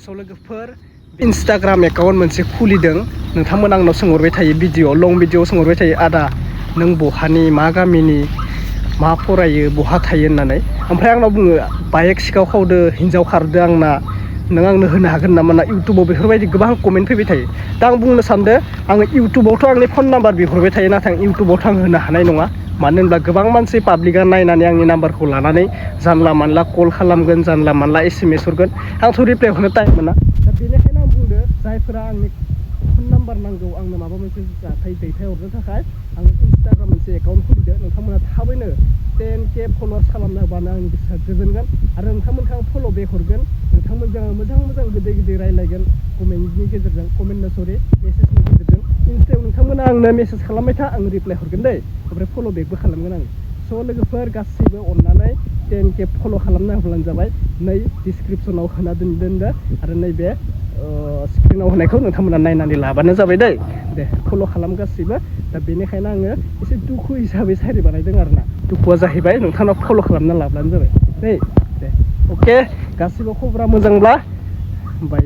स' लोगोफोर Instagram account मोनसे खुलिदों नोंथांमोन आंनाव सोंहरबाय थायो भिडिअ लं भिडिअ सोंहरबाय थायो आदा नों बहानि मा गामिनि मा फरायो बहा थायो होननानै ओमफ्राय आंनाव बुङो बाइक सिखाव खावदो हिन्जाव खारदो आंना नों आंनो होनो हागोन नामा ना इउटुबाव बेफोरबायदि गोबां कमेन्ट फैबाय थायो दा आं बुंनो सानदों आङो इउटुबावथ' आंनि फन नाम्बार बिहरबाय थायो नाथाय इउटुबावथ' आं होनो हानाय नङा मानो होनब्ला गोबां मानसि पाब्लिकआ नायनानै आंनि नाम्बारखौ लानानै जानला मानला कल खालामगोन जानला मानला SMS हरगोन आंथ' रिप्लाइ हरनो टाइम मोना दा बेनिखायनो आं बुंदो जायफोरा आंनि फन नाम्बार नांगौ आंनो माबा मोनसे जाथाय दैथायहरनो थाखाय आं इन्सटाग्राम मोनसे एकाउन्ट खुलिदो नोंथांमोना थाबैनो 10K फल'वार्स खालामनो होबानो आंनि गोसोआ गोजोनगोन आरो नोंथांमोनखौ आं फल' बेक हरगोन नोंथांमोनजों आं मोजां गोदै रायलायगोन कमेन्टनि गेजेरजों मेसेजनि गेजेरजों इन्स्टायाव नोंथांमोना आंनो मेसेज खालामबाय था आं रिप्लाइ हरगोन दै ओमफ्राय फल' बेकबो खालामगोन आं स' लोगोफोर गासैबो अननानै 10K फल' खालामना होब्लानो जाबाय नै डिसक्रिपसनाव होना दोनदो आरो नैबे स्क्रिनाव होनायखौ नोंथांमोना नायनानै लाबानो जाबाय दे फल' खालाम गासैबो दा बेनिखायनो आङो एसे दुखु हिसाबै साइरि बानायदों आरोना दुखुआ जाहैबाय नोंथांनाव फल' खालामना लाब्लानो जाबाय दे अके गासैबो खबरा मोजांब्ला बाय